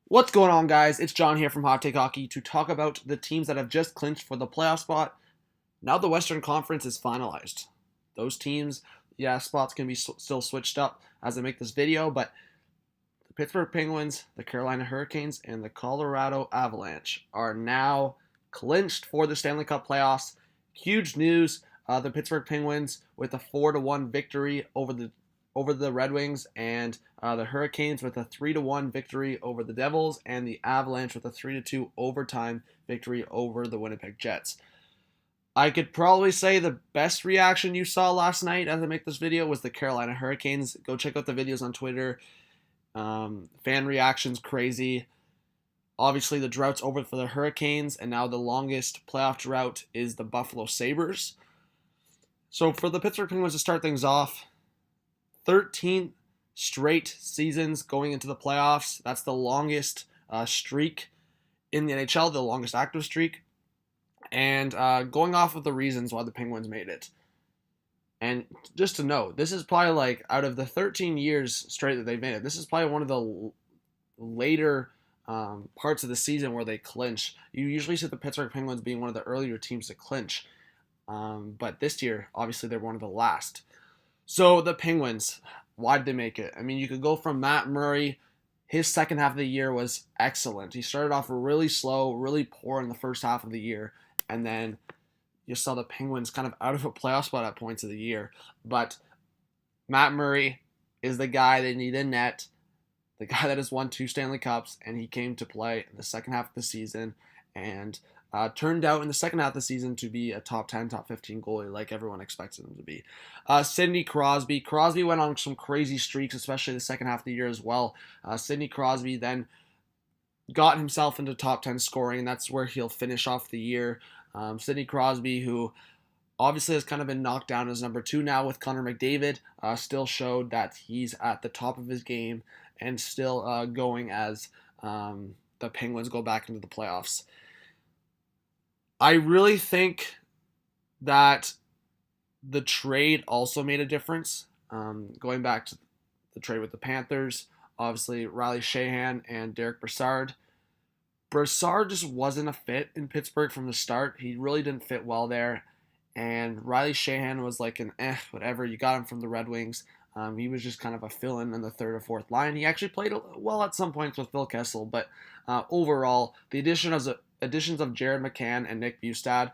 What's going on, guys? It's John here from Hot Take Hockey to talk about the teams that have just clinched for the playoff spot. Now the Western Conference is finalized. Those teams, yeah, spots can be still switched up as I make this video, but the Pittsburgh Penguins, the Carolina Hurricanes, and the Colorado Avalanche are now clinched for the Stanley Cup playoffs. Huge news. The Pittsburgh Penguins with a 4-1 victory over the Red Wings, and the Hurricanes with a 3-1 victory over the Devils, and the Avalanche with a 3-2 overtime victory over the Winnipeg Jets. I could probably say the best reaction you saw last night as I make this video was the Carolina Hurricanes. Go check out the videos on Twitter. Fan reactions crazy. Obviously, the drought's over for the Hurricanes, and now the longest playoff drought is the Buffalo Sabres. So for the Pittsburgh Penguins to start things off, 13 straight seasons going into the playoffs. That's the longest streak in the NHL, the longest active streak. And going off of the reasons why the Penguins made it. And just to note, this is probably like out of the 13 years straight that they've made it, this is probably one of the later parts of the season where they clinch. You usually see the Pittsburgh Penguins being one of the earlier teams to clinch. But this year, obviously, they're one of the last. So the Penguins, why did they make it? I mean, you could go from Matt Murray. His second half of the year was excellent. He started off really slow, really poor in the first half of the year. And then you saw the Penguins kind of out of a playoff spot at points of the year. But Matt Murray is the guy they need in net, the guy that has won 2 Stanley Cups, and he came to play in the second half of the season and turned out in the second half of the season to be a top 10, top 15 goalie like everyone expected him to be. Sidney Crosby. Crosby went on some crazy streaks, especially the second half of the year as well. Sidney Crosby then got himself into top 10 scoring, and that's where he'll finish off the year. Sidney Crosby, who obviously has kind of been knocked down as number 2 now with Connor McDavid, still showed that he's at the top of his game and still going as the Penguins go back into the playoffs. I really think that the trade also made a difference. Going back to the trade with the Panthers, obviously Riley Sheahan and Derek Brassard. Brassard just wasn't a fit in Pittsburgh from the start. He really didn't fit well there. And Riley Sheahan was like an whatever. You got him from the Red Wings. He was just kind of a fill-in the third or fourth line. He actually played well at some points with Phil Kessel, but overall, the additions of Jared McCann and Nick Bjugstad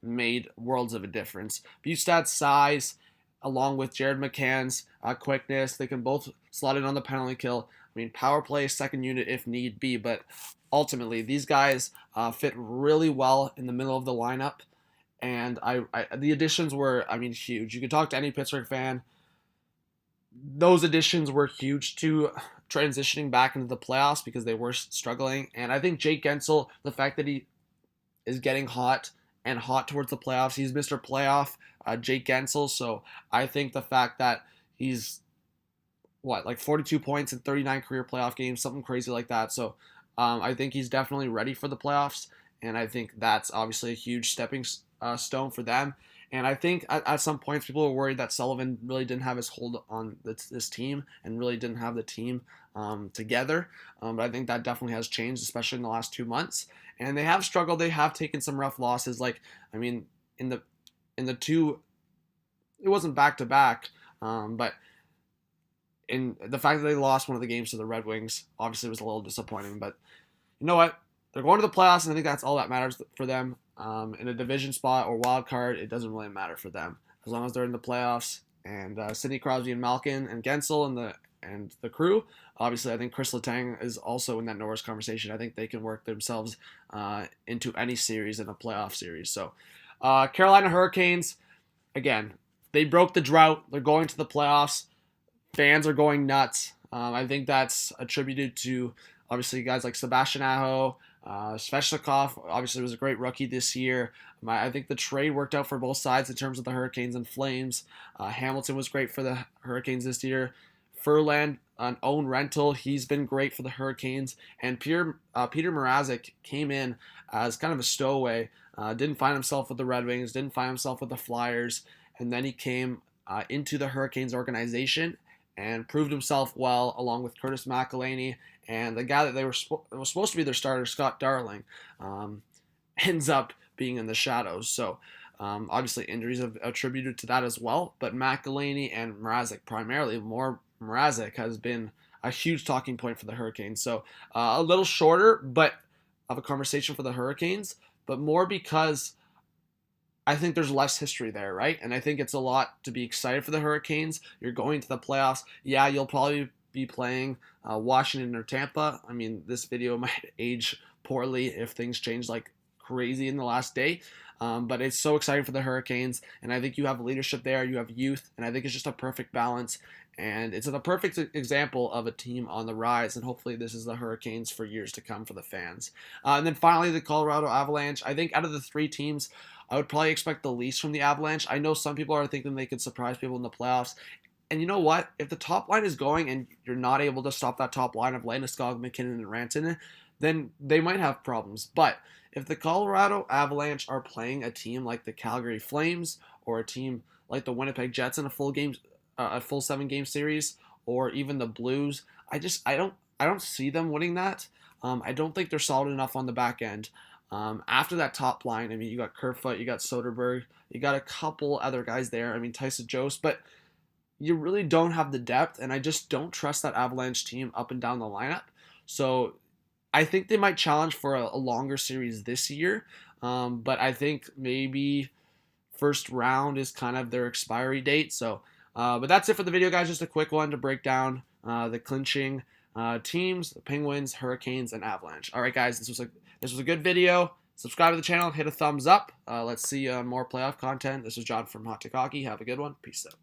made worlds of a difference. Bjugstad's size, along with Jared McCann's quickness, they can both slot in on the penalty kill. I mean, power play, second unit if need be, but ultimately, these guys fit really well in the middle of the lineup, and the additions were, huge. You could talk to any Pittsburgh fan. Those additions were huge to transitioning back into the playoffs because they were struggling. And I think Jake Gensel, the fact that he is getting hot and hot towards the playoffs, he's Mr. Playoff, Jake Gensel. So I think the fact that he's, 42 points in 39 career playoff games, something crazy like that. So I think he's definitely ready for the playoffs. And I think that's obviously a huge stepping stone for them. And I think at some points people were worried that Sullivan really didn't have his hold on this team and really didn't have the team together. But I think that definitely has changed, especially in the last 2 months. And they have struggled. They have taken some rough losses. In the two, it wasn't back to back, but in the fact that they lost one of the games to the Red Wings, obviously was a little disappointing. But you know what? They're going to the playoffs, and I think that's all that matters for them. In a division spot or wild card, it doesn't really matter for them as long as they're in the playoffs. And Sidney Crosby and Malkin and Gensel and the crew. Obviously, I think Chris Letang is also in that Norris conversation. I think they can work themselves into any series in a playoff series. So, Carolina Hurricanes, again, they broke the drought. They're going to the playoffs. Fans are going nuts. I think that's attributed to obviously guys like Sebastian Aho. Svechnikov obviously was a great rookie this year. I think the trade worked out for both sides in terms of the Hurricanes and Flames. Hamilton was great for the Hurricanes this year. Furland, an own rental, he's been great for the Hurricanes. And Peter Mrazek came in as kind of a stowaway. Didn't find himself with the Red Wings, didn't find himself with the Flyers, and then he came into the Hurricanes organization and proved himself well, along with Curtis McElhinney and the guy that was supposed to be their starter, Scott Darling, ends up being in the shadows. So obviously injuries have attributed to that as well. But McElhinney and Mrazek, primarily more Mrazek, has been a huge talking point for the Hurricanes. So a little shorter, but of a conversation for the Hurricanes, but more because I think there's less history there, right? And I think it's a lot to be excited for the Hurricanes. You're going to the playoffs. Yeah, you'll probably be playing Washington or Tampa. I mean, this video might age poorly if things change like crazy in the last day. But it's so exciting for the Hurricanes, and I think you have leadership there, you have youth, and I think it's just a perfect balance. And it's a perfect example of a team on the rise, and hopefully this is the Hurricanes for years to come for the fans. And then finally, the Colorado Avalanche. I think out of the three teams, I would probably expect the least from the Avalanche. I know some people are thinking they could surprise people in the playoffs. And you know what? If the top line is going and you're not able to stop that top line of Landeskog, McKinnon, and Rantanen, then they might have problems. But if the Colorado Avalanche are playing a team like the Calgary Flames or a team like the Winnipeg Jets in a full 7-game series, or even the Blues, I don't see them winning that. I don't think they're solid enough on the back end. After that top line, I mean, you got Kerfoot, you got Soderberg, you got a couple other guys there. I mean, Tyson Jost, but you really don't have the depth, and I just don't trust that Avalanche team up and down the lineup. So I think they might challenge for a longer series this year, but I think maybe first round is kind of their expiry date. So, but that's it for the video, guys. Just a quick one to break down the clinching teams: the Penguins, Hurricanes, and Avalanche. All right, guys, this was a good video. Subscribe to the channel, hit a thumbs up. Let's see more playoff content. This is John from Hot Take Hockey. Have a good one. Peace out.